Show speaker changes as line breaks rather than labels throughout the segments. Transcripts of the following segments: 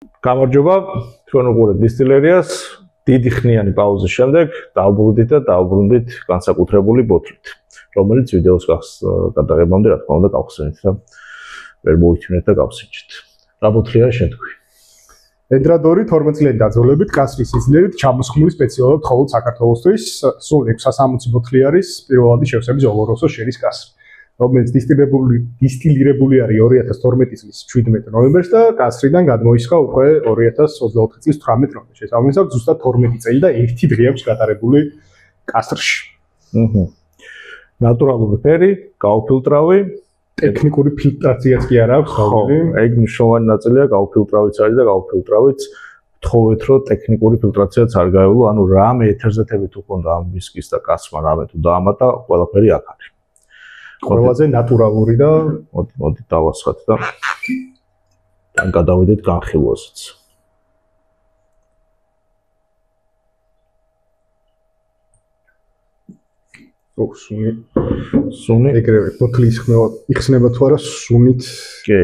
გამარჯობა, თქვენ უყურებთ დისტილერიას. დიდი ხნიანი პაუზის შემდეგ დავბრუნდით და დავბრუნდით განსაკუთრებული ბოთლით, რომელიც ვიდეოს გადაღებამდე რა თქმა უნდა გავხსენით და ვერ მოიწვნეთ და გავსინჯეთ. რა ბოთლია შეთქვი?
ედრადორი 12 წლიანი დაძველებით კასრის სიძლიერით ჩამოსხმული სპეციალურად მხოლოდ საქართველოსთვის სულ 660 ბოთლი არის პირველადი შევსების ოლოროსო შერის კასრი, რომელიც დისტილირებული არის 2012 წლის 17 ნოემბერს და კასრიდან გადმოისხა უკვე 2024 წლის 18 ნოემბერს. შესაბამისად ზუსტად 12 წელი და 1 დღე აქვს გატარებული კასრში.
ნატურალური ფერი, გაუფილტრავი,
ტექნიკური ფილტრაციაც კი არ აქვს,
ხავილი. ეგ მნიშვნელოვანი ნაწილია, გაუფილტრავიც არის და გაუფილტრავიც თხოვეთ, რომ ტექნიკური ფილტრაციაც არ გაევლო, ანუ რამე ეთერზეთებით უქონდა ამ ვისკის და კასმა რამე თუ დაამატა, ყველაფერი აქ არის.
ყველაზე ნატურალური და
მოდი დავასხათ და თან გადავიდეთ განხილვაზეც. სუნი
ეგრევე ბოთლი იხსნება თუ არა სუნით.
კი.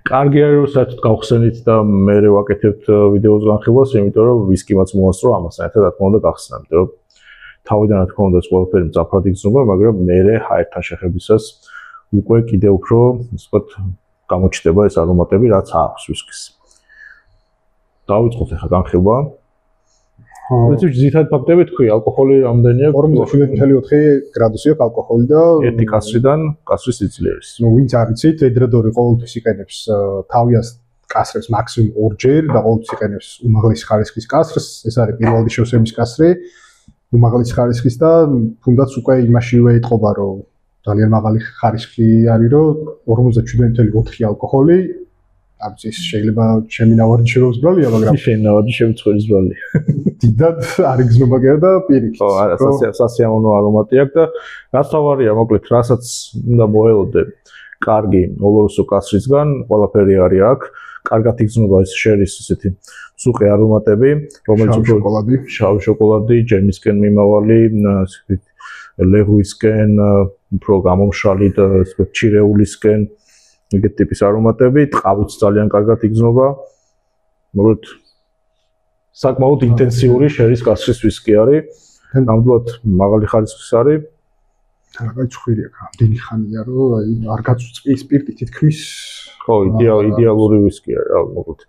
კარგი არის რომ საერთოდ გავხსენით და მე ვაკეთებთ ვიდეოს განხილვას, იმიტომ რომ ვისკიმაც მოასწრო ამასთან ერთად რა თქმა უნდა გახსნა, იმიტომ რომ თავიდან რა თქმა უნდა ეს ყველაფერი მწაფად იგრძნობა, მაგრამ მე ჰაერთან შეხებისას უკვე კიდე უფრო ვთქვათ გამოჩნდება ეს არომატები, რაც აქვს ვისკის. დავიწყოთ ახლა განხილვა. პრინციპში ძირითადად ფაქტები თქვი, ალკოჰოლი რამდენია?
47.4 გრადუსი აქვს ალკოჰოლი და
1 კასრიდან კასრის სიძლიერის.
ნუ ვინც არ იცით, ედრადორი ყოველთვის იყენებს თავიანთ კასრებს მაქსიმუმ 2 ჯერ და ყოველთვის იყენებს უმაღლესი ხარისხის კასრს. ეს არის პირველადი შევსების კასრი. უმაღლესი ხარისხის და თუნდაც უკვე იმაშივე ეთყობა, რომ ძალიან მაღალი ხარისხი არის, რომ 47.4 ალკოჰოლი. არც ის შეიძლება ჩემი ნავადი შევსბრალია, მაგრამ
შენი ნავადი შევწყვრის ბრალი.
დიდად არ იგრძნობა კი და პირიქით.
ხო, არა, სასიამოვნო არომატი აქვს და რაც თავარია, მოკლედ, რასაც უნდა მოელოდე კარგი ოლოროსო კასრისგან, ყველაფერი არის აქ. კარგად იგრძნობა ეს შერის ესეთი სუყე არომატები, რომელიც შავი შოკოლადი, ჯემისკენ მიმავალი, ლეღვისკენ, უფრო გამომშრალი და ჩირეულისკენ, ეგეთ ტიპის არომატები, ტყავიც ძალიან კარგად იგრძნობა. მოკლედ საკმაოდ ინტენსიური შერის კასრის ვისკი არის. ნამდვილად მაღალი ხარისხის არის.
რაღაც ცხვირი აქვს, ამდენი ხანია, რომ აი არ გაწუწყვი სპირტი თითქმის
ხო, იდეალური ვისკი არის, რა მოკლედ.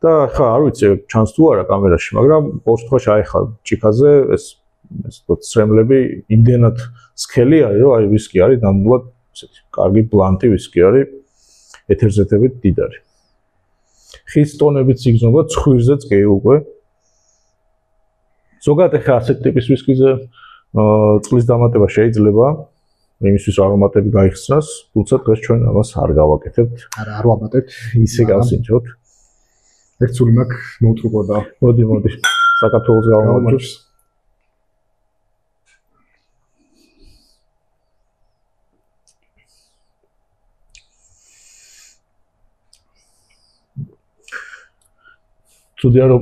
და ხა არ ვიცი, ჩანს თუ არა კამერაში, მაგრამ ყოველ შემთხვევაში აი ხა ჭიქაზე ეს სრემლები იმდენად სქელი არის, რომ აი ვისკი არის ნამდვილად ესეთი კარგი ბლანტი ვისკი არის, ეთერზეთებით დიდარი. ხის ტონებიც იგრძნობა, ცხვირზეც კი უკვე. ზოგადად ხა ასეთ ტიპის ვისკიზე წყლის დამატება შეიძლება, იმისთვის არომატები გაიხსნას, თუმცა დღეს ჩვენ ამას არ გავაკეთებთ.
არ ვამატებთ,
ისე გავსინჯოთ.
ერთსული მაქვს მოუტრუყოდა.
მოდი, საქართველოს გავამარჯოს. თუდია რომ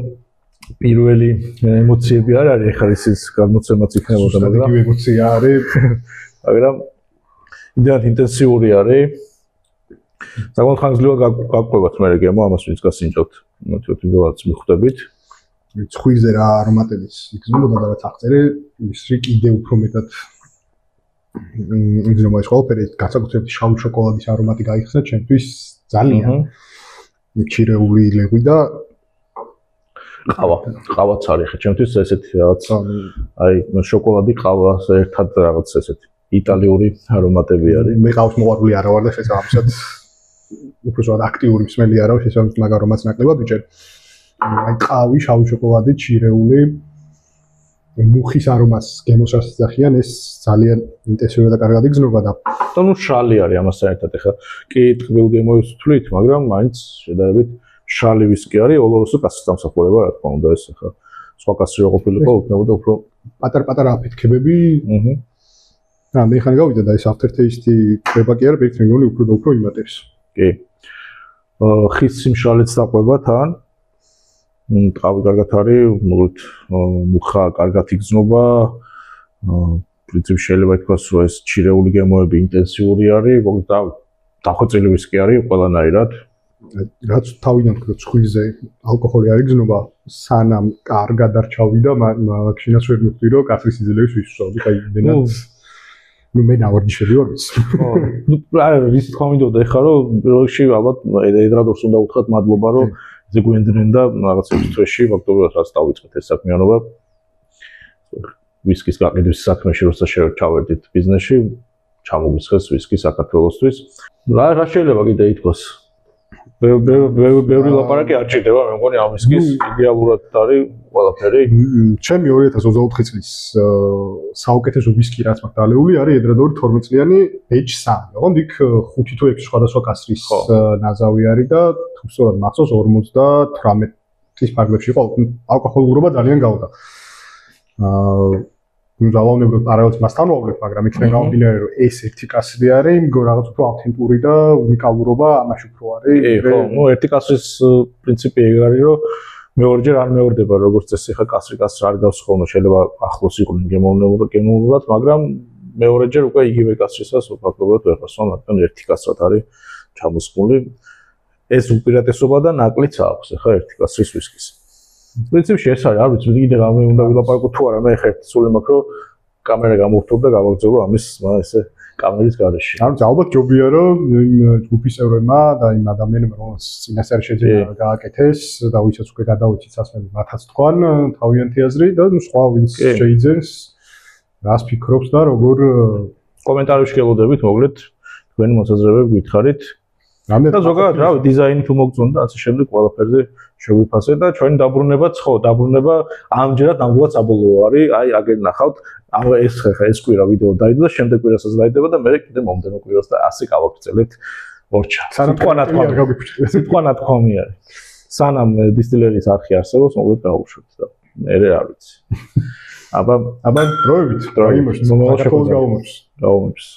პირველი ემოციები არ არის, ახლა ის გადმოცემაც იქნებოდა, მაგრამ
იგი ემოცია არის,
მაგრამ იმდენად ინტენსიური არის. საკმაოდ ხანგრძლივად გაგვყვებათ მე გემო ამას ვინც გასინჯოთ. მოდით მიხვდებით.
ცხვირზე რა არომატების იგრძნობა და რაც აღწერე, ის კიდე უფრო მეტად იგრძნობა ეს ყველაფერი, განსაკუთრებით შავი შოკოლადის არომატი გაიხსნა ჩემთვის ძალიან. ჩირეული ლეღვი და ყავაც არის ხა ჩემთვის ესეთი რაღაც აი შოკოლადი ყავას ერთად რაღაც ესეთი იტალიური არომატები არის. მე ყავს მოყვარული არა ვარ და შესაბამისად უბრალოდ აქტიური მსმელი არა ვარ, შესაბამისად მაგ არომატს ნაკლებად ვიჭერ. აი ყავი, შავი შოკოლადი, ჩირეული, მუხის არომატს გემოსაც ძახიან, ეს ძალიან ინტენსიური და კარგად იგრძნობა და
ნუ შალი არის ამასთან ერთად ხა კი ტყბილ გემოებს ვთვლით, მაგრამ მაინც შედარებით შალი ვისკი არის, ოლოროსო კასრის დამსახურება, რა თქმა უნდა, ეს ხა სხვა კასრი რო ყოფილიყო, იქნებოდა უფრო
პატარ-პატარა აფეთქებები. მე ხან გავიდა და ეს aftertaste ყვება კი არა, ერთ მეგონი უფრო და უფრო იმატებს.
კი. ხის სიმშრალეც დაყვება თან. ტყავი კარგად არის, მოკლედ მუხა კარგად იგრძნობა. პრინციპში შეიძლება ითქვას, რომ ეს ჩირეული გემოები ინტენსიური არის, მოკლედ დახვეწილი ვისკი არის ყველანაირად.
რაც თავიდან თქვა ცხვირზე ალკოჰოლი არ იგზნობა სანამ კარგად არ ჩავიდა მაგშინაც ვერ მივხვდი რომ კაცის სიძლიერეს ვისწავლდი აი იმდენად ნუ მე დავარჯიშები ვარ ვიცი
ხო ნუ რის თქმა მინდოდა ეხლა რომ პირველში ალბათ ედრადორს უნდა უთხრათ მადლობა რომ ზე გვენდრენ და რაღაც თვეში ფაქტობრივად რაც დავიწყეთ ეს საქმიანობა ვისკის გაყიდვის საქმეში როცა ჩავერდით ბიზნესში ჩამოგვიცხეს ვისკი საქართველოსთვის რა შეიძლება კიდე ითქვას ბევრი ლაპარაკი არ ჭირდება მე მგონი ამ ვისკის იდეალურად არის ყველაფერი
ჩემი 2024 წლის საუკეთესო ვისკი რაც მაქვს დალეული არის ედრადორი 12 წლიანი H3 ოღონდ იქ 5 თუ 6 სხვადასხვა კასრის ნაზავი არის და თუ სწორად მახსოვს 58 წლის ფარგლებში იყო ალკოჰოლურობა ძალიან გავდა ნუ არაერთი მასთან ვავლებ, მაგრამ იქნება გამომდინარე რომ ეს ერთი კასრი არის, რაღაც უფრო ავთენტური და უნიკალურობა ამაში უფრო არის.
ხო, ნუ ერთი კასრის პრინციპი ეგ არის, რომ მეორჯერ არ მეორდება, როგორც წესი, ხა კასრი არ გავს ხოლმე, შეიძლება ახლოს იყვნენ გემოვნებულად, მაგრამ მეორეჯერ უკვე იგივე კასრისას ფაქტობრივად ვერ ხარს, მაგრამ ერთი კასრად არის ჩამოსხმული. ეს უპირატესობა და ნაკლიც აქვს, ხა ერთი კასრის ვისკის. პრინციპში ეს არის, არ ვიცი, კიდე რამე უნდა ვილაპარაკოთ თუ არა, მე ხერ სულ მაქვს რომ კამერა გამოვთხოვ და გავაგზავნო ამის ესე კამერის გარეშე.
არ ვიცი, ალბათ ჯობია რომ იმ ჯგუფის წევრებმა და იმ ადამიანებმა რომელს წინასწარი შეძენა გააკეთეს და ვისაც უკვე გადავიცით სასმელი მათაც თქვან თავიანთი აზრი და ნუ სხვა ვინც შეიძენს რას ფიქრობს და როგორ
კომენტარებში გელოდებით მოკლედ თქვენი მოსაზრებები გითხარით. და ზოგადად რა დიზაინი თუ მოგწონდა ასე შემდეგ ყველაფერზე შეგვიფასე და ჩვენი დაბრუნებაც ხო დაბრუნება ამჯერად ნამდვილად საბოლოო არის აი აგერ ნახავთ ეს კვირა ვიდეო დაიდო და შემდეგ კვირასაც დაიდება და მე კიდე მომდენო კვირას და ასე გავაგრძელებთ ორჩა სიტყვა ნათქვამი არის სანამ დისტილერიის არხი არსებობს მოკლედ დავუშვებთ და მე არ ვიცი აბა დროებით
იმაში მომავალში გავუმოჩს